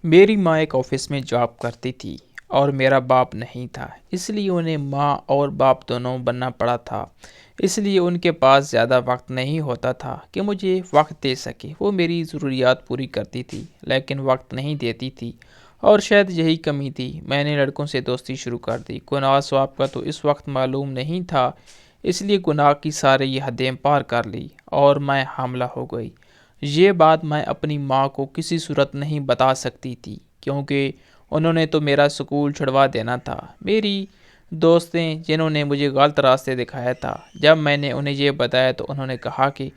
میری ماں ایک آفس میں جاب کرتی تھی اور میرا باپ نہیں تھا، اس لیے انہیں ماں اور باپ دونوں بننا پڑا تھا۔ اس لیے ان کے پاس زیادہ وقت نہیں ہوتا تھا کہ مجھے وقت دے سکے۔ وہ میری ضروریات پوری کرتی تھی لیکن وقت نہیں دیتی تھی، اور شاید یہی کمی تھی۔ میں نے لڑکوں سے دوستی شروع کر دی۔ گناہ ثواب کا تو اس وقت معلوم نہیں تھا، اس لیے گناہ کی ساری حدیں پار کر لی اور میں حاملہ ہو گئی۔ یہ بات میں اپنی ماں کو کسی صورت نہیں بتا سکتی تھی کیونکہ انہوں نے تو میرا سکول چھڑوا دینا تھا۔ میری دوستیں جنہوں نے مجھے غلط راستے دکھایا تھا، جب میں نے انہیں یہ بتایا تو انہوں نے کہا کہ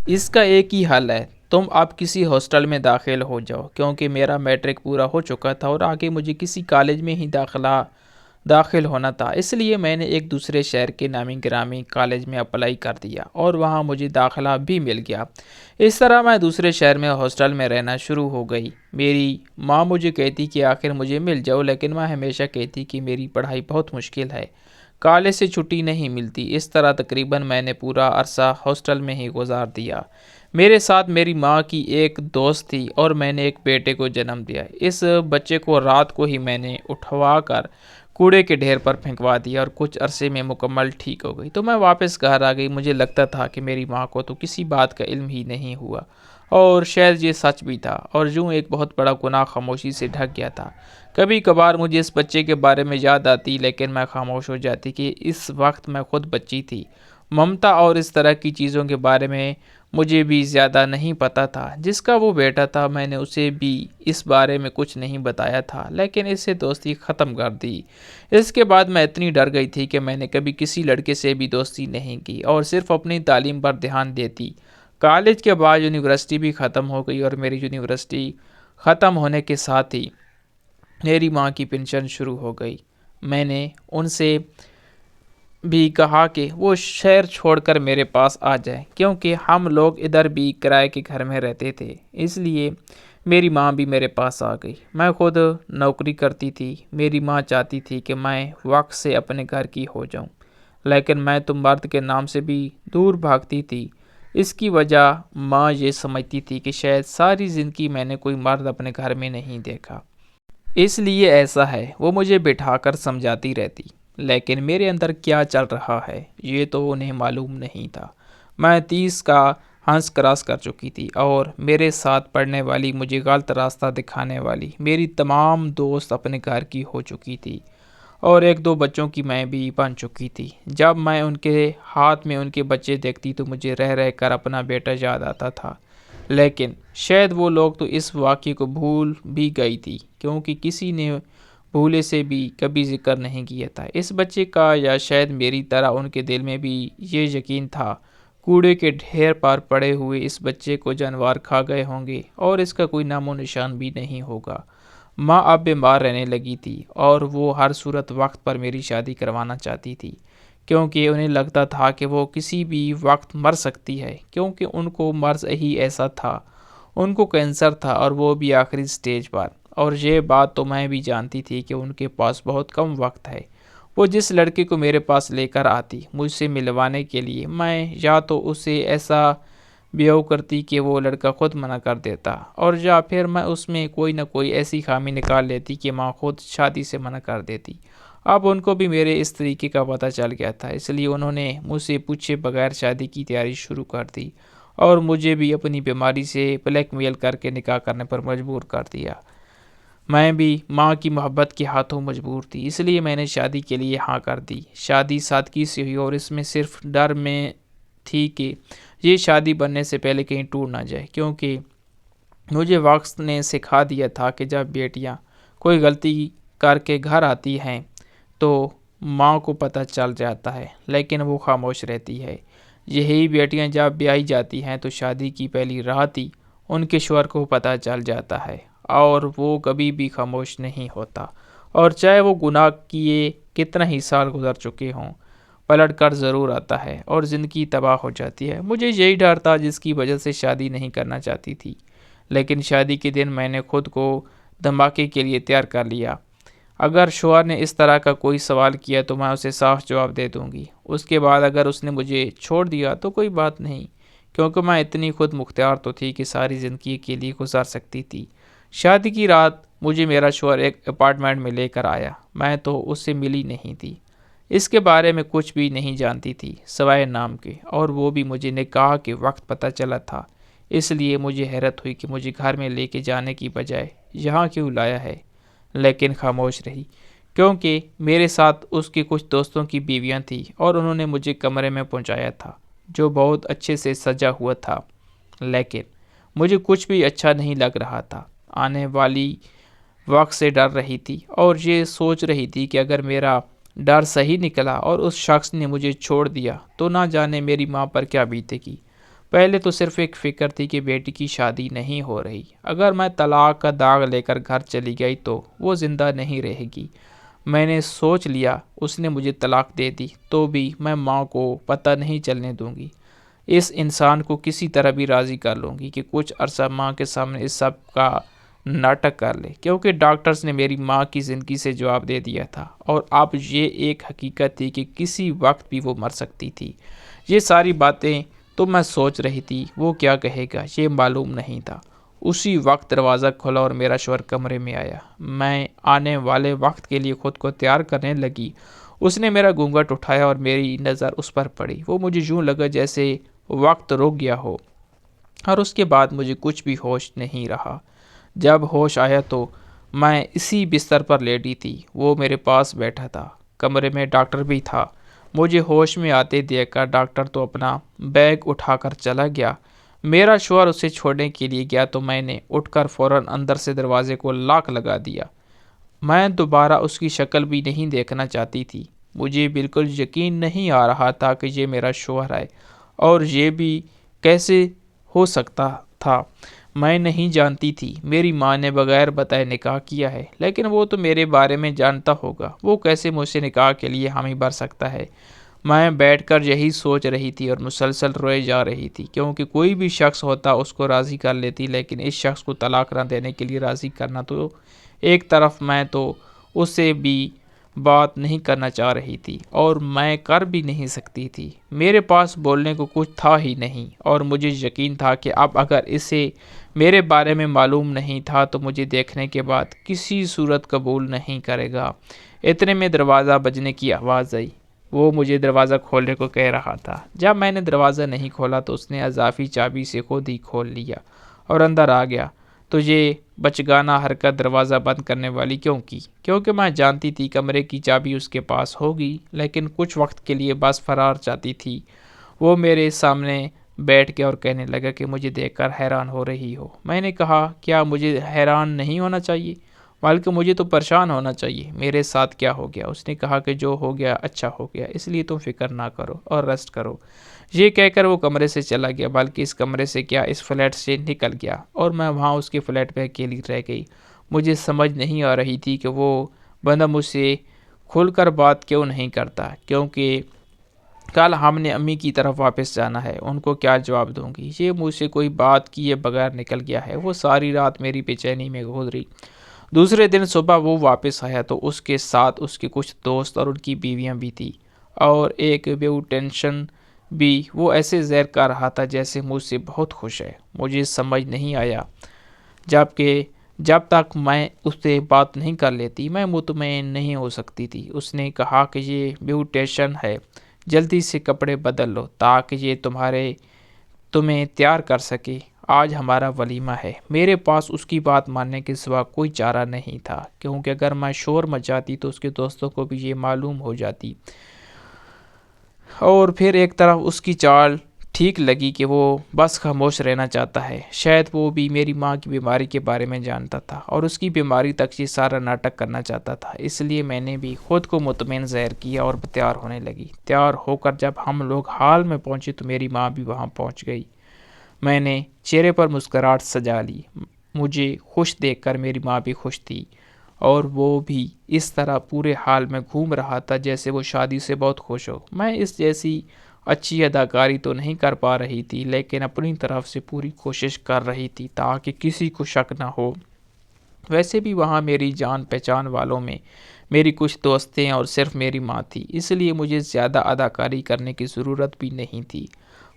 اس کا ایک ہی حل ہے، تم اب کسی ہاسٹل میں داخل ہو جاؤ، کیونکہ میرا میٹرک پورا ہو چکا تھا اور آگے مجھے کسی کالج میں ہی داخل ہونا تھا۔ اس لیے میں نے ایک دوسرے شہر کے نامی گرامی کالج میں اپلائی کر دیا اور وہاں مجھے داخلہ بھی مل گیا۔ اس طرح میں دوسرے شہر میں ہاسٹل میں رہنا شروع ہو گئی۔ میری ماں مجھے کہتی کہ آخر مجھے مل جاؤ، لیکن میں ہمیشہ کہتی کہ میری پڑھائی بہت مشکل ہے، کالج سے چھٹی نہیں ملتی۔ اس طرح تقریباً میں نے پورا عرصہ ہاسٹل میں ہی گزار دیا۔ میرے ساتھ میری ماں کی ایک دوست تھی اور میں نے ایک بیٹے کو جنم دیا۔ اس بچے کو رات کو ہی میں نے اٹھوا کر کوڑے کے ڈھیر پر پھینکوا دیا اور کچھ عرصے میں مکمل ٹھیک ہو گئی۔ تو میں واپس گھر آ گئی۔ مجھے لگتا تھا کہ میری ماں کو تو کسی بات کا علم ہی نہیں ہوا، اور شاید یہ سچ بھی تھا، اور یوں ایک بہت بڑا گناہ خاموشی سے ڈھک گیا تھا۔ کبھی کبھار مجھے اس بچے کے بارے میں یاد آتی، لیکن میں خاموش ہو جاتی کہ اس وقت میں خود بچی تھی۔ ممتا اور اس طرح کی چیزوں کے بارے میں مجھے بھی زیادہ نہیں پتا تھا۔ جس کا وہ بیٹا تھا، میں نے اسے بھی اس بارے میں کچھ نہیں بتایا تھا، لیکن اس سے دوستی ختم کر دی۔ اس کے بعد میں اتنی ڈر گئی تھی کہ میں نے کبھی کسی لڑکے سے بھی دوستی نہیں کی اور صرف اپنی تعلیم پر دھیان دیتی۔ کالج کے بعد یونیورسٹی بھی ختم ہو گئی اور میری یونیورسٹی ختم ہونے کے ساتھ ہی میری ماں کی پینشن شروع ہو گئی۔ میں نے ان سے بھی کہا کہ وہ شہر چھوڑ کر میرے پاس آ جائے، کیونکہ ہم لوگ ادھر بھی کرائے کے گھر میں رہتے تھے۔ اس لیے میری ماں بھی میرے پاس آ گئی۔ میں خود نوکری کرتی تھی۔ میری ماں چاہتی تھی کہ میں وقت سے اپنے گھر کی ہو جاؤں، لیکن میں تو مرد کے نام سے بھی دور بھاگتی تھی۔ اس کی وجہ ماں یہ سمجھتی تھی کہ شاید ساری زندگی میں نے کوئی مرد اپنے گھر میں نہیں دیکھا، اس لیے ایسا ہے۔ وہ مجھے بٹھا کر سمجھاتی رہتی، لیکن میرے اندر کیا چل رہا ہے یہ تو انہیں معلوم نہیں تھا۔ میں 30 کا ہنس کراس کر چکی تھی اور میرے ساتھ پڑھنے والی، مجھے غلط راستہ دکھانے والی میری تمام دوست اپنے گھر کی ہو چکی تھی اور ایک دو بچوں کی میں بھی بن چکی تھی۔ جب میں ان کے ہاتھ میں ان کے بچے دیکھتی تو مجھے رہ رہ کر اپنا بیٹا یاد آتا تھا، لیکن شاید وہ لوگ تو اس واقعے کو بھول بھی گئی تھی، کیونکہ کسی نے بھولے سے بھی کبھی ذکر نہیں کیا تھا اس بچے کا، یا شاید میری طرح ان کے دل میں بھی یہ یقین تھا کوڑے کے ڈھیر پر پڑے ہوئے اس بچے کو جانور کھا گئے ہوں گے اور اس کا کوئی نام و نشان بھی نہیں ہوگا۔ ماں اب بیمار رہنے لگی تھی اور وہ ہر صورت وقت پر میری شادی کروانا چاہتی تھی، کیونکہ انہیں لگتا تھا کہ وہ کسی بھی وقت مر سکتی ہے، کیونکہ ان کو مرض ہی ایسا تھا، ان کو کینسر تھا اور وہ بھی آخری سٹیج پر۔ اور یہ بات تو میں بھی جانتی تھی کہ ان کے پاس بہت کم وقت ہے۔ وہ جس لڑکے کو میرے پاس لے کر آتی مجھ سے ملوانے کے لیے، میں یا تو اسے ایسا بیاہ کرتی کہ وہ لڑکا خود منع کر دیتا، اور یا پھر میں اس میں کوئی نہ کوئی ایسی خامی نکال لیتی کہ ماں خود شادی سے منع کر دیتی۔ اب ان کو بھی میرے اس طریقے کا پتہ چل گیا تھا، اس لیے انہوں نے مجھ سے پوچھے بغیر شادی کی تیاری شروع کر دی اور مجھے بھی اپنی بیماری سے بلیک میل کر کے نکاح کرنے پر مجبور کر دیا۔ میں بھی ماں کی محبت کے ہاتھوں مجبور تھی، اس لیے میں نے شادی کے لیے ہاں کر دی۔ شادی سادگی سے ہوئی اور اس میں صرف ڈر میں تھی کہ یہ شادی بننے سے پہلے کہیں ٹوٹ نہ جائے، کیونکہ مجھے وقت نے سکھا دیا تھا کہ جب بیٹیاں کوئی غلطی کر کے گھر آتی ہیں تو ماں کو پتہ چل جاتا ہے، لیکن وہ خاموش رہتی ہے۔ یہی بیٹیاں جب بیائی جاتی ہیں تو شادی کی پہلی رات ہی ان کے شوہر کو پتہ چل جاتا ہے اور وہ کبھی بھی خاموش نہیں ہوتا، اور چاہے وہ گناہ کیے کتنا ہی سال گزر چکے ہوں، پلٹ کر ضرور آتا ہے اور زندگی تباہ ہو جاتی ہے۔ مجھے یہی ڈر تھا جس کی وجہ سے شادی نہیں کرنا چاہتی تھی، لیکن شادی کے دن میں نے خود کو دھماکے کے لیے تیار کر لیا۔ اگر شوہر نے اس طرح کا کوئی سوال کیا تو میں اسے صاف جواب دے دوں گی۔ اس کے بعد اگر اس نے مجھے چھوڑ دیا تو کوئی بات نہیں، کیونکہ میں اتنی خود مختار تو تھی کہ ساری زندگی کے لیے گزار سکتی تھی۔ شادی کی رات مجھے میرا شوہر ایک اپارٹمنٹ میں لے کر آیا۔ میں تو اس سے ملی نہیں تھی، اس کے بارے میں کچھ بھی نہیں جانتی تھی سوائے نام کے، اور وہ بھی مجھے نکاح کے وقت پتہ چلا تھا۔ اس لیے مجھے حیرت ہوئی کہ مجھے گھر میں لے کے جانے کی بجائے یہاں کیوں لایا ہے، لیکن خاموش رہی، کیونکہ میرے ساتھ اس کے کچھ دوستوں کی بیویاں تھیں اور انہوں نے مجھے کمرے میں پہنچایا تھا جو بہت اچھے سے سجا ہوا تھا، لیکن مجھے کچھ بھی اچھا نہیں لگ رہا تھا۔ آنے والی وقت سے ڈر رہی تھی اور یہ سوچ رہی تھی کہ اگر میرا ڈر صحیح نکلا اور اس شخص نے مجھے چھوڑ دیا تو نہ جانے میری ماں پر کیا بیتے گی۔ پہلے تو صرف ایک فکر تھی کہ بیٹی کی شادی نہیں ہو رہی، اگر میں طلاق کا داغ لے کر گھر چلی گئی تو وہ زندہ نہیں رہے گی۔ میں نے سوچ لیا اس نے مجھے طلاق دے دی تو بھی میں ماں کو پتہ نہیں چلنے دوں گی، اس انسان کو کسی طرح بھی راضی کر لوں گی کہ کچھ عرصہ ماں کے سامنے اس سب کا ناٹک کر لے، کیونکہ ڈاکٹرز نے میری ماں کی زندگی سے جواب دے دیا تھا اور اب یہ ایک حقیقت تھی کہ کسی وقت بھی وہ مر سکتی تھی۔ یہ ساری باتیں تو میں سوچ رہی تھی، وہ کیا کہے گا یہ معلوم نہیں تھا۔ اسی وقت دروازہ کھلا اور میرا شوہر کمرے میں آیا۔ میں آنے والے وقت کے لیے خود کو تیار کرنے لگی، اس نے میرا گھونگھٹ اٹھایا اور میری نظر اس پر پڑی۔ وہ مجھے یوں لگا جیسے وقت رک گیا ہو اور اس کے بعد مجھے کچھ بھی ہوش نہیں رہا۔ جب ہوش آیا تو میں اسی بستر پر لیٹی تھی، وہ میرے پاس بیٹھا تھا، کمرے میں ڈاکٹر بھی تھا۔ مجھے ہوش میں آتے دیکھ کر ڈاکٹر تو اپنا بیگ اٹھا کر چلا گیا۔ میرا شوہر اسے چھوڑنے کے لیے گیا تو میں نے اٹھ کر فوراً اندر سے دروازے کو لاک لگا دیا۔ میں دوبارہ اس کی شکل بھی نہیں دیکھنا چاہتی تھی۔ مجھے بالکل یقین نہیں آ رہا تھا کہ یہ میرا شوہر ہے، اور یہ بھی کیسے ہو سکتا تھا۔ میں نہیں جانتی تھی میری ماں نے بغیر بتائے نکاح کیا ہے، لیکن وہ تو میرے بارے میں جانتا ہوگا، وہ کیسے مجھ سے نکاح کے لیے حامی بھر سکتا ہے۔ میں بیٹھ کر یہی سوچ رہی تھی اور مسلسل روئے جا رہی تھی، کیونکہ کوئی بھی شخص ہوتا اس کو راضی کر لیتی، لیکن اس شخص کو طلاق نہ دینے کے لیے راضی کرنا تو ایک طرف میں تو اس سے بھی بات نہیں کرنا چاہ رہی تھی اور میں کر بھی نہیں سکتی تھی۔ میرے پاس بولنے کو کچھ تھا ہی نہیں، اور مجھے یقین تھا کہ اب اگر اسے میرے بارے میں معلوم نہیں تھا تو مجھے دیکھنے کے بعد کسی صورت قبول نہیں کرے گا۔ اتنے میں دروازہ بجنے کی آواز آئی، وہ مجھے دروازہ کھولنے کو کہہ رہا تھا۔ جب میں نے دروازہ نہیں کھولا تو اس نے اضافی چابی سے خود ہی کھول لیا اور اندر آ گیا۔ تو یہ بچگانہ حرکت دروازہ بند کرنے والی کیوں کی؟ کیونکہ میں جانتی تھی کمرے کی چابی اس کے پاس ہوگی، لیکن کچھ وقت کے لیے بس فرار چاہتی تھی۔ وہ میرے سامنے بیٹھ گیا اور کہنے لگا کہ مجھے دیکھ کر حیران ہو رہی ہو۔ میں نے کہا کیا مجھے حیران نہیں ہونا چاہیے، بلکہ مجھے تو پریشان ہونا چاہیے، میرے ساتھ کیا ہو گیا؟ اس نے کہا کہ جو ہو گیا اچھا ہو گیا، اس لیے تم فکر نہ کرو اور ریسٹ کرو۔ یہ کہہ کر وہ کمرے سے چلا گیا، بلکہ اس کمرے سے کیا اس فلیٹ سے نکل گیا، اور میں وہاں اس کے فلیٹ پہ اکیلی رہ گئی۔ مجھے سمجھ نہیں آ رہی تھی کہ وہ بندہ مجھ سے کھل کر بات کیوں نہیں کرتا، کیونکہ کل ہم نے امی کی طرف واپس جانا ہے، ان کو کیا جواب دوں گی؟ یہ مجھ سے کوئی بات کیے بغیر نکل گیا ہے۔ وہ ساری رات میری بے چینی میں گزری۔ دوسرے دن صبح وہ واپس آیا تو اس کے ساتھ اس کے کچھ دوست اور ان کی بیویاں بھی تھی، اور ایک بیوٹینشن بھی۔ وہ ایسے زہر کر رہا تھا جیسے مجھ سے بہت خوش ہے۔ مجھے سمجھ نہیں آیا جب تک میں اس سے بات نہیں کر لیتی میں مطمئن نہیں ہو سکتی تھی۔ اس نے کہا کہ یہ بیوٹیشن ہے، جلدی سے کپڑے بدل لو تاکہ یہ تمہیں تیار کر سکے، آج ہمارا ولیمہ ہے۔ میرے پاس اس کی بات ماننے کے سوا کوئی چارہ نہیں تھا، کیونکہ اگر میں شور مچاتی تو اس کے دوستوں کو بھی یہ معلوم ہو جاتی، اور پھر ایک طرف اس کی چال ٹھیک لگی کہ وہ بس خاموش رہنا چاہتا ہے۔ شاید وہ بھی میری ماں کی بیماری کے بارے میں جانتا تھا اور اس کی بیماری تک یہ سارا ناٹک کرنا چاہتا تھا، اس لیے میں نے بھی خود کو مطمئن ظاہر کیا اور تیار ہونے لگی۔ تیار ہو کر جب ہم لوگ ہال میں پہنچے تو میری ماں بھی وہاں پہنچ گئی۔ میں نے چہرے پر مسکراہٹ سجا لی۔ مجھے خوش دیکھ کر میری ماں بھی خوش تھی، اور وہ بھی اس طرح پورے حال میں گھوم رہا تھا جیسے وہ شادی سے بہت خوش ہو۔ میں اس جیسی اچھی اداکاری تو نہیں کر پا رہی تھی، لیکن اپنی طرف سے پوری کوشش کر رہی تھی تاکہ کسی کو شک نہ ہو۔ ویسے بھی وہاں میری جان پہچان والوں میں میری کچھ دوستیں اور صرف میری ماں تھی، اس لیے مجھے زیادہ اداکاری کرنے کی ضرورت بھی نہیں تھی۔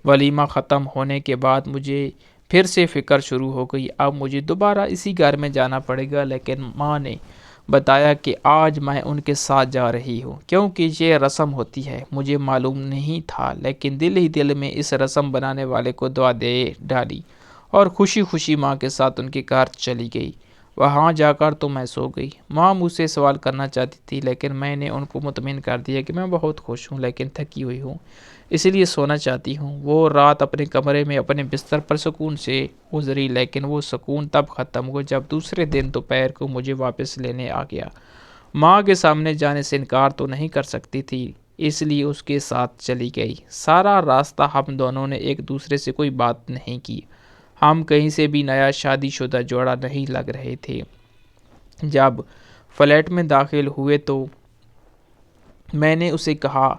ولیمہ ختم ہونے کے بعد مجھے پھر سے فکر شروع ہو گئی، اب مجھے دوبارہ اسی گھر میں جانا پڑے گا، لیکن ماں نے بتایا کہ آج میں ان کے ساتھ جا رہی ہوں کیونکہ یہ رسم ہوتی ہے۔ مجھے معلوم نہیں تھا، لیکن دل ہی دل میں اس رسم بنانے والے کو دعا دے ڈالی اور خوشی خوشی ماں کے ساتھ ان کے گھر چلی گئی۔ وہاں جا کر تو میں سو گئی۔ ماں مجھ سے سوال کرنا چاہتی تھی، لیکن میں نے ان کو مطمئن کر دیا کہ میں بہت خوش ہوں لیکن تھکی ہوئی ہوں، اس لیے سونا چاہتی ہوں۔ وہ رات اپنے کمرے میں اپنے بستر پر سکون سے گزری، لیکن وہ سکون تب ختم ہوا جب دوسرے دن دوپہر کو مجھے واپس لینے آ گیا۔ ماں کے سامنے جانے سے انکار تو نہیں کر سکتی تھی، اس لیے اس کے ساتھ چلی گئی۔ سارا راستہ ہم دونوں نے ایک دوسرے سے کوئی بات نہیں کی، ہم کہیں سے بھی نیا شادی شدہ جوڑا نہیں لگ رہے تھے۔ جب فلیٹ میں داخل ہوئے تو میں نے اسے کہا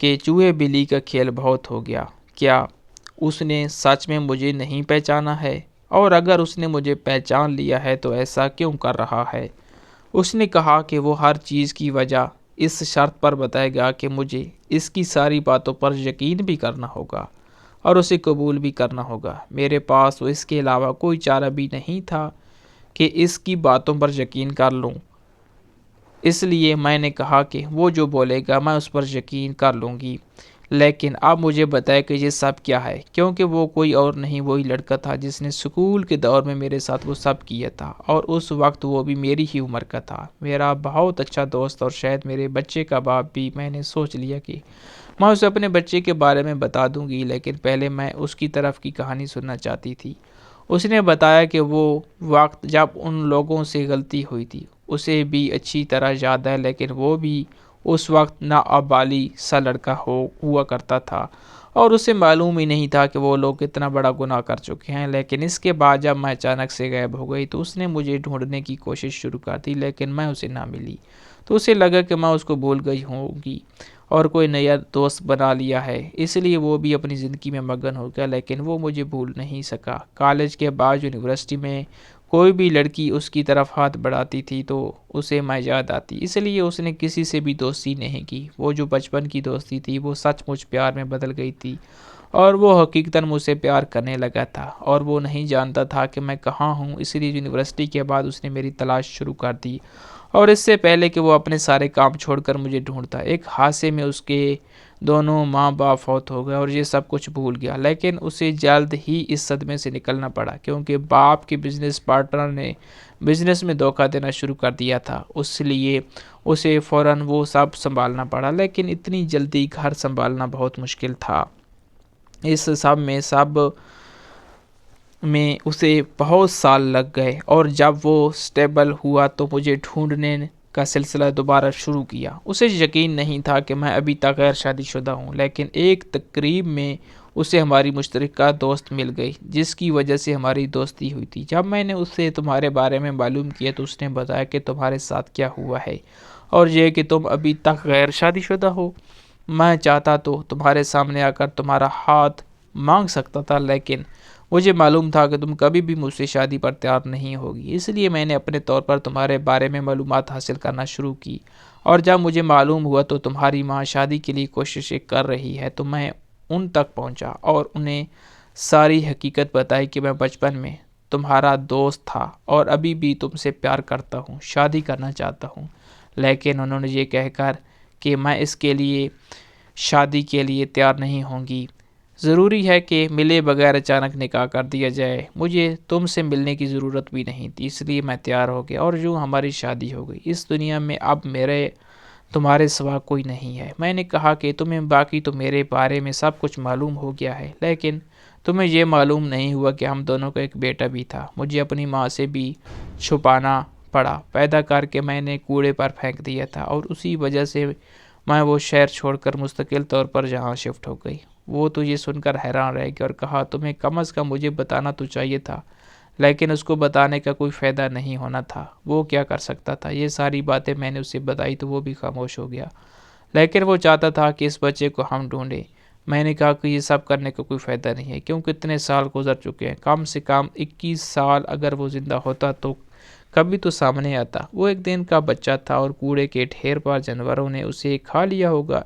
کہ چوہے بلی کا کھیل بہت ہو گیا، کیا اس نے سچ میں مجھے نہیں پہچانا ہے؟ اور اگر اس نے مجھے پہچان لیا ہے تو ایسا کیوں کر رہا ہے؟ اس نے کہا کہ وہ ہر چیز کی وجہ اس شرط پر بتائے گا کہ مجھے اس کی ساری باتوں پر یقین بھی کرنا ہوگا اور اسے قبول بھی کرنا ہوگا۔ میرے پاس تو اس کے علاوہ کوئی چارہ بھی نہیں تھا کہ اس کی باتوں پر یقین کر لوں، اس لیے میں نے کہا کہ وہ جو بولے گا میں اس پر یقین کر لوں گی، لیکن اب مجھے بتائے کہ یہ سب کیا ہے، کیونکہ وہ کوئی اور نہیں وہی لڑکا تھا جس نے اسکول کے دور میں میرے ساتھ وہ سب کیا تھا، اور اس وقت وہ بھی میری ہی عمر کا تھا، میرا بہت اچھا دوست اور شاید میرے بچے کا باپ بھی۔ میں نے سوچ لیا کہ میں اسے اپنے بچے کے بارے میں بتا دوں گی، لیکن پہلے میں اس کی طرف کی کہانی سننا چاہتی تھی۔ اس نے بتایا کہ وہ وقت جب ان لوگوں سے غلطی ہوئی تھی اسے بھی اچھی طرح یاد ہے، لیکن وہ بھی اس وقت نابالی سا لڑکا ہوا کرتا تھا اور اسے معلوم ہی نہیں تھا کہ وہ لوگ اتنا بڑا گناہ کر چکے ہیں۔ لیکن اس کے بعد جب میں اچانک سے غائب ہو گئی تو اس نے مجھے ڈھونڈنے کی کوشش شروع کر دی، لیکن میں اسے نہ ملی تو اسے لگا کہ میں اس کو بھول گئی ہوگی اور کوئی نیا دوست بنا لیا ہے، اس لیے وہ بھی اپنی زندگی میں مگن ہو گیا، لیکن وہ مجھے بھول نہیں سکا۔ کالج کے بعد یونیورسٹی میں کوئی بھی لڑکی اس کی طرف ہاتھ بڑھاتی تھی تو اسے میں یاد آتی، اس لیے اس نے کسی سے بھی دوستی نہیں کی۔ وہ جو بچپن کی دوستی تھی وہ سچ مچ پیار میں بدل گئی تھی اور وہ حقیقتاً مجھ سے پیار کرنے لگا تھا، اور وہ نہیں جانتا تھا کہ میں کہاں ہوں، اس لیے یونیورسٹی کے بعد اس نے میری تلاش شروع کر دی، اور اس سے پہلے کہ وہ اپنے سارے کام چھوڑ کر مجھے ڈھونڈتا، ایک حادثے میں اس کے دونوں ماں باپ فوت ہو گئے اور یہ سب کچھ بھول گیا۔ لیکن اسے جلد ہی اس صدمے سے نکلنا پڑا کیونکہ باپ کے بزنس پارٹنر نے بزنس میں دھوکہ دینا شروع کر دیا تھا، اس لیے اسے فوراً وہ سب سنبھالنا پڑا، لیکن اتنی جلدی گھر سنبھالنا بہت مشکل تھا۔ اس سب میں اسے بہت سال لگ گئے، اور جب وہ سٹیبل ہوا تو مجھے ڈھونڈنے کا سلسلہ دوبارہ شروع کیا۔ اسے یقین نہیں تھا کہ میں ابھی تک غیر شادی شدہ ہوں، لیکن ایک تقریب میں اسے ہماری مشترکہ دوست مل گئی جس کی وجہ سے ہماری دوستی ہوئی تھی۔ جب میں نے اس سے تمہارے بارے میں معلوم کیا تو اس نے بتایا کہ تمہارے ساتھ کیا ہوا ہے اور یہ کہ تم ابھی تک غیر شادی شدہ ہو۔ میں چاہتا تو تمہارے سامنے آ کر تمہارا ہاتھ مانگ سکتا تھا، لیکن مجھے معلوم تھا کہ تم کبھی بھی مجھ سے شادی پر تیار نہیں ہوگی، اس لیے میں نے اپنے طور پر تمہارے بارے میں معلومات حاصل کرنا شروع کی، اور جب مجھے معلوم ہوا تو تمہاری ماں شادی کے لیے کوششیں کر رہی ہے تو میں ان تک پہنچا اور انہیں ساری حقیقت بتائی کہ میں بچپن میں تمہارا دوست تھا اور ابھی بھی تم سے پیار کرتا ہوں، شادی کرنا چاہتا ہوں۔ لیکن انہوں نے یہ کہہ کر کہ میں اس کے لیے شادی کے لیے تیار نہیں ہوں گی، ضروری ہے کہ ملے بغیر اچانک نکاح کر دیا جائے، مجھے تم سے ملنے کی ضرورت بھی نہیں تھی، اس لیے میں تیار ہو گیا اور یوں ہماری شادی ہو گئی۔ اس دنیا میں اب تمہارے سوا کوئی نہیں ہے۔ میں نے کہا کہ تمہیں باقی تو میرے بارے میں سب کچھ معلوم ہو گیا ہے، لیکن تمہیں یہ معلوم نہیں ہوا کہ ہم دونوں کا ایک بیٹا بھی تھا، مجھے اپنی ماں سے بھی چھپانا پڑا، پیدا کر کے میں نے کوڑے پر پھینک دیا تھا، اور اسی وجہ سے میں وہ شہر چھوڑ کر مستقل طور پر یہاں شفٹ ہو گئی۔ وہ تو یہ سن کر حیران رہ گیا اور کہا تمہیں کم از کم مجھے بتانا تو چاہیے تھا، لیکن اس کو بتانے کا کوئی فائدہ نہیں ہونا تھا، وہ کیا کر سکتا تھا؟ یہ ساری باتیں میں نے اسے بتائی تو وہ بھی خاموش ہو گیا، لیکن وہ چاہتا تھا کہ اس بچے کو ہم ڈھونڈیں۔ میں نے کہا کہ یہ سب کرنے کا کوئی فائدہ نہیں ہے کیونکہ اتنے سال گزر چکے ہیں، کم سے کم 21 سال اگر وہ زندہ ہوتا تو کبھی تو سامنے آتا۔ وہ ایک دن کا بچہ تھا اور کوڑے کے ڈھیر پر جانوروں نے اسے کھا لیا ہوگا،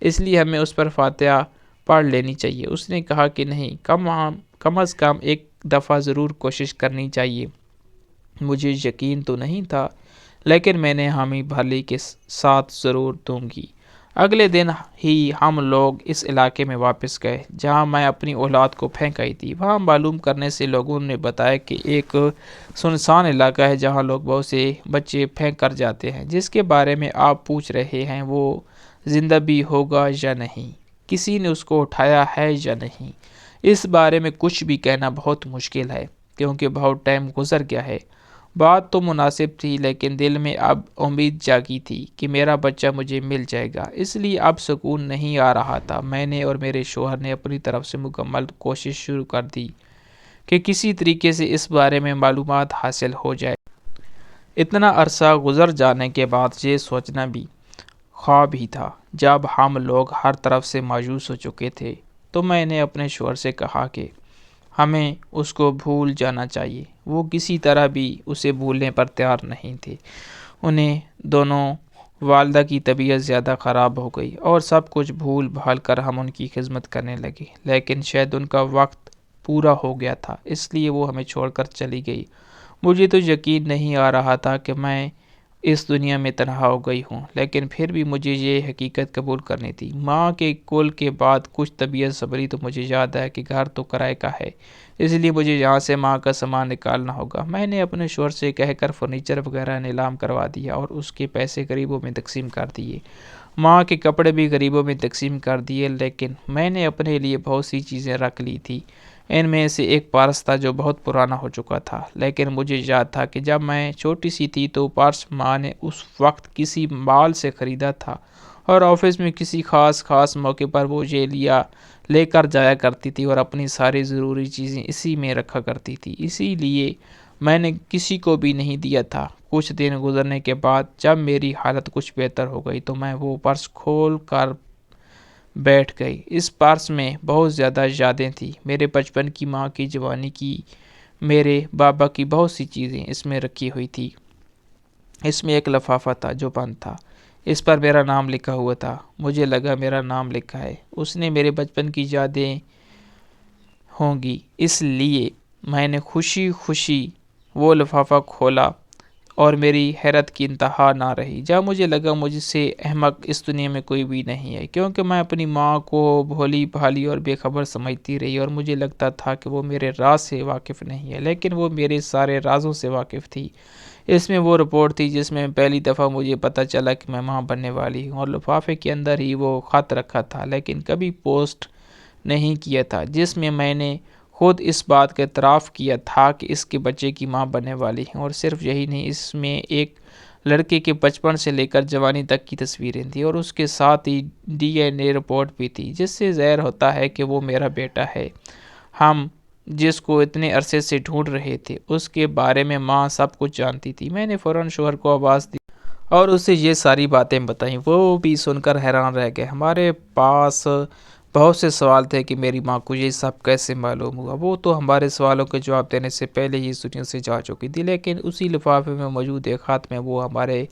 اس لیے ہمیں اس پر فاتحہ پڑھ لینی چاہیے۔ اس نے کہا کہ نہیں، کم از کم ایک دفعہ ضرور کوشش کرنی چاہیے۔ مجھے یقین تو نہیں تھا، لیکن میں نے حامی بھرلی کے ساتھ ضرور دوں گی۔ اگلے دن ہی ہم لوگ اس علاقے میں واپس گئے جہاں میں اپنی اولاد کو پھینک آئی تھی۔ وہاں معلوم کرنے سے لوگوں نے بتایا کہ ایک سنسان علاقہ ہے جہاں لوگ بہت سے بچے پھینک کر جاتے ہیں۔ جس کے بارے میں آپ پوچھ رہے ہیں وہ زندہ بھی ہوگا یا نہیں، کسی نے اس کو اٹھایا ہے یا نہیں، اس بارے میں کچھ بھی کہنا بہت مشکل ہے کیونکہ بہت ٹائم گزر گیا ہے۔ بات تو مناسب تھی، لیکن دل میں اب امید جاگی تھی کہ میرا بچہ مجھے مل جائے گا، اس لیے اب سکون نہیں آ رہا تھا۔ میں نے اور میرے شوہر نے اپنی طرف سے مکمل کوشش شروع کر دی کہ کسی طریقے سے اس بارے میں معلومات حاصل ہو جائے۔ اتنا عرصہ گزر جانے کے بعد یہ سوچنا بھی خواب ہی تھا۔ جب ہم لوگ ہر طرف سے مایوس ہو چکے تھے تو میں نے اپنے شوہر سے کہا کہ ہمیں اس کو بھول جانا چاہیے۔ وہ کسی طرح بھی اسے بھولنے پر تیار نہیں تھے۔ انہیں دونوں والدہ کی طبیعت زیادہ خراب ہو گئی اور سب کچھ بھول بھال کر ہم ان کی خدمت کرنے لگے، لیکن شاید ان کا وقت پورا ہو گیا تھا، اس لیے وہ ہمیں چھوڑ کر چلی گئی۔ مجھے تو یقین نہیں آ رہا تھا کہ میں اس دنیا میں تنہا ہو گئی ہوں، لیکن پھر بھی مجھے یہ حقیقت قبول کرنی تھی۔ ماں کے کول کے بعد کچھ طبیعت سنبھلی تو مجھے یاد آیا کہ گھر تو کرائے کا ہے، اس لیے مجھے یہاں سے ماں کا سامان نکالنا ہوگا۔ میں نے اپنے شوہر سے کہہ کر فرنیچر وغیرہ نیلام کروا دیا اور اس کے پیسے غریبوں میں تقسیم کر دیے۔ ماں کے کپڑے بھی غریبوں میں تقسیم کر دیے، لیکن میں نے اپنے لیے بہت سی چیزیں رکھ لی تھی۔ ان میں سے ایک پرس تھا جو بہت پرانا ہو چکا تھا، لیکن مجھے یاد تھا کہ جب میں چھوٹی سی تھی تو پرس ماں نے اس وقت کسی مال سے خریدا تھا اور آفس میں کسی خاص موقع پر وہ یہ لے کر جایا کرتی تھی اور اپنی ساری ضروری چیزیں اسی میں رکھا کرتی تھی، اسی لیے میں نے کسی کو بھی نہیں دیا تھا۔ کچھ دن گزرنے کے بعد جب میری حالت کچھ بہتر ہو گئی تو میں وہ پرس کھول کر بیٹھ گئی۔ اس پرس میں بہت زیادہ یادیں تھیں، میرے بچپن کی، ماں کی، جوانی کی، میرے بابا کی بہت سی چیزیں اس میں رکھی ہوئی تھی۔ اس میں ایک لفافہ تھا جو بند تھا، اس پر میرا نام لکھا ہوا تھا۔ مجھے لگا میرا نام لکھا ہے، اس نے میرے بچپن کی یادیں ہوں گی، اس لیے میں نے خوشی وہ لفافہ کھولا اور میری حیرت کی انتہا نہ رہی جب مجھے لگا مجھ سے احمق اس دنیا میں کوئی بھی نہیں ہے، کیونکہ میں اپنی ماں کو بھولی بھالی اور بے خبر سمجھتی رہی اور مجھے لگتا تھا کہ وہ میرے راز سے واقف نہیں ہے، لیکن وہ میرے سارے رازوں سے واقف تھی۔ اس میں وہ رپورٹ تھی جس میں پہلی دفعہ مجھے پتہ چلا کہ میں ماں بننے والی ہوں، اور لفافے کے اندر ہی وہ خط رکھا تھا لیکن کبھی پوسٹ نہیں کیا تھا، جس میں میں نے خود اس بات کا اعتراف کیا تھا کہ اس کے بچے کی ماں بننے والی ہیں۔ اور صرف یہی نہیں، اس میں ایک لڑکے کے بچپن سے لے کر جوانی تک کی تصویریں تھیں اور اس کے ساتھ ہی DNA رپورٹ بھی تھی، جس سے ظاہر ہوتا ہے کہ وہ میرا بیٹا ہے۔ ہم جس کو اتنے عرصے سے ڈھونڈ رہے تھے اس کے بارے میں ماں سب کچھ جانتی تھی۔ میں نے فوراً شوہر کو آواز دی اور اسے یہ ساری باتیں بتائیں، وہ بھی سن کر حیران رہ گئے۔ ہمارے پاس بہت سے سوال تھے کہ میری ماں کو یہ سب کیسے معلوم ہوا۔ وہ تو ہمارے سوالوں کے جواب دینے سے پہلے ہی اس دنیا سے جا چکی تھی، لیکن اسی لفافے میں موجود ایک خط میں وہ ہمارے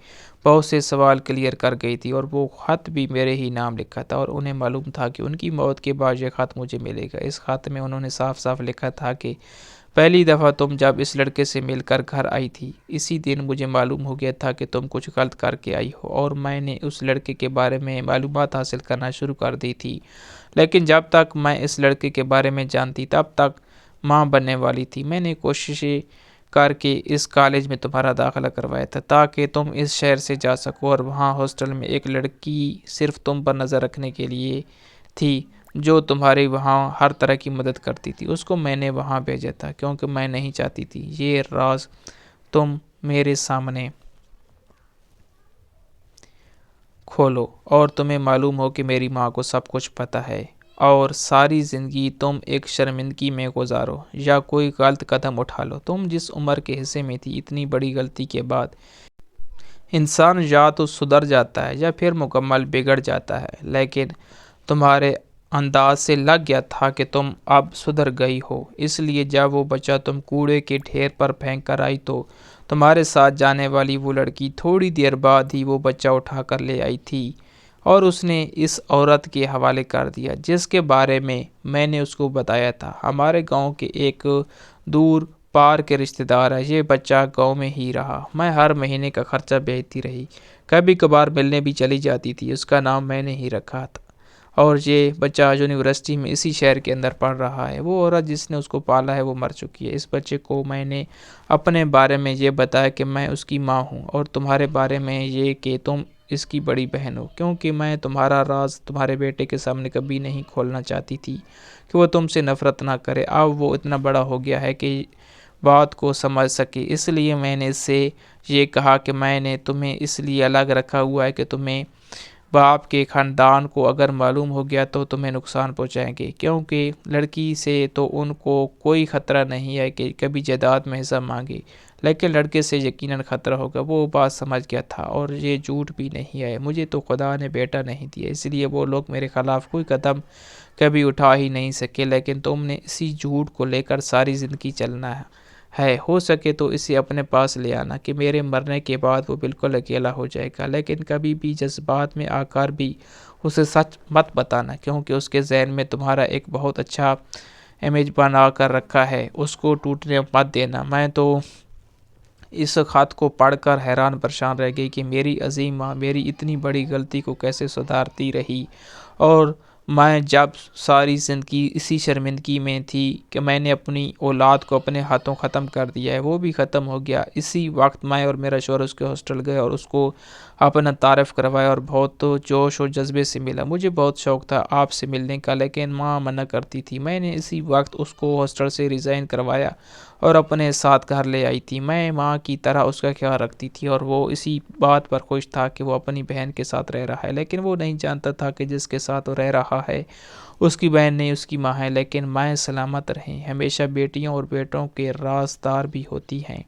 بہت سے سوال کلیئر کر گئی تھی، اور وہ خط بھی میرے ہی نام لکھا تھا، اور انہیں معلوم تھا کہ ان کی موت کے بعد یہ خط مجھے ملے گا۔ اس خط میں انہوں نے صاف لکھا تھا کہ پہلی دفعہ تم جب اس لڑکے سے مل کر گھر آئی تھی، اسی دن مجھے معلوم ہو گیا تھا کہ تم کچھ غلط کر کے آئی ہو، اور میں نے اس لڑکے کے بارے میں معلومات حاصل کرنا شروع کر دی تھی، لیکن جب تک میں اس لڑکے کے بارے میں جانتی تب تک ماں بننے والی تھی۔ میں نے کوششیں کر کے اس کالج میں تمہارا داخلہ کروایا تھا تاکہ تم اس شہر سے جا سکو، اور وہاں ہاسٹل میں ایک لڑکی صرف تم پر نظر رکھنے کے لیے تھی جو تمہاری وہاں ہر طرح کی مدد کرتی تھی۔ اس کو میں نے وہاں بھیجا تھا کیونکہ میں نہیں چاہتی تھی یہ راز تم میرے سامنے کھولو اور تمہیں معلوم ہو کہ میری ماں کو سب کچھ پتہ ہے، اور ساری زندگی تم ایک شرمندگی میں گزارو یا کوئی غلط قدم اٹھا لو۔ تم جس عمر کے حصے میں تھی، اتنی بڑی غلطی کے بعد انسان یا تو سدھر جاتا ہے یا پھر مکمل بگڑ جاتا ہے، لیکن تمہارے انداز سے لگ گیا تھا کہ تم اب سدھر گئی ہو، اس لیے جب وہ بچہ تم کوڑے کے ڈھیر پر پھینک کر آئی تو تمہارے ساتھ جانے والی وہ لڑکی تھوڑی دیر بعد ہی وہ بچہ اٹھا کر لے آئی تھی، اور اس نے اس عورت کے حوالے کر دیا جس کے بارے میں نے اس کو بتایا تھا۔ ہمارے گاؤں کے ایک دور پار کے رشتہ دار ہیں۔ یہ بچہ گاؤں میں ہی رہا۔ میں ہر مہینے کا خرچہ بھیجتی رہی، کبھی کبھار ملنے بھی چلی جاتی تھی۔ اس کا نام میں نے ہی رکھا تھا، اور یہ بچہ یونیورسٹی میں اسی شہر کے اندر پڑھ رہا ہے۔ وہ عورت جس نے اس کو پالا ہے وہ مر چکی ہے۔ اس بچے کو میں نے اپنے بارے میں یہ بتایا کہ میں اس کی ماں ہوں، اور تمہارے بارے میں یہ کہ تم اس کی بڑی بہن ہو، کیونکہ میں تمہارا راز تمہارے بیٹے کے سامنے کبھی نہیں کھولنا چاہتی تھی کہ وہ تم سے نفرت نہ کرے۔ اب وہ اتنا بڑا ہو گیا ہے کہ بات کو سمجھ سکے، اس لیے میں نے اس سے یہ کہا کہ میں نے تمہیں اس لیے الگ رکھا ہوا ہے کہ تمہیں باپ کے خاندان کو اگر معلوم ہو گیا تو تمہیں نقصان پہنچائیں گے، کیونکہ لڑکی سے تو ان کو کوئی خطرہ نہیں ہے کہ کبھی جائیداد میں حصہ مانگے، لیکن لڑکے سے یقیناً خطرہ ہوگا۔ وہ بات سمجھ گیا تھا، اور یہ جھوٹ بھی نہیں ہے۔ مجھے تو خدا نے بیٹا نہیں دیا، اس لیے وہ لوگ میرے خلاف کوئی قدم کبھی اٹھا ہی نہیں سکے، لیکن تم نے اسی جھوٹ کو لے کر ساری زندگی چلنا ہے۔ ہو سکے تو اسے اپنے پاس لے آنا کہ میرے مرنے کے بعد وہ بالکل اکیلا ہو جائے گا، لیکن کبھی بھی جذبات میں آ کر بھی اسے سچ مت بتانا، کیونکہ اس کے ذہن میں تمہارا ایک بہت اچھا امیج بنا کر رکھا ہے، اس کو ٹوٹنے مت دینا۔ میں تو اس خط کو پڑھ کر حیران پریشان رہ گئی کہ میری عظیم ماں میری اتنی بڑی غلطی کو کیسے سدھارتی رہی، اور میں جب ساری زندگی اسی شرمندگی میں تھی کہ میں نے اپنی اولاد کو اپنے ہاتھوں ختم کر دیا ہے، وہ بھی ختم ہو گیا۔ اسی وقت میں اور میرا شوہر اس کے ہاسٹل گئے اور اس کو اپنا تعارف کروایا، اور بہت جوش و جذبے سے ملا۔ مجھے بہت شوق تھا آپ سے ملنے کا، لیکن ماں منع کرتی تھی۔ میں نے اسی وقت اس کو ہاسٹل سے ریزائن کروایا اور اپنے ساتھ گھر لے آئی تھی۔ میں ماں کی طرح اس کا خیال رکھتی تھی، اور وہ اسی بات پر خوش تھا کہ وہ اپنی بہن کے ساتھ رہ رہا ہے، لیکن وہ نہیں جانتا تھا کہ جس کے ساتھ وہ رہ رہا ہے اس کی بہن نہیں، اس کی ماں ہے۔ لیکن مائیں سلامت رہیں، ہمیشہ بیٹیوں اور بیٹوں کے رازدار بھی ہوتی ہیں۔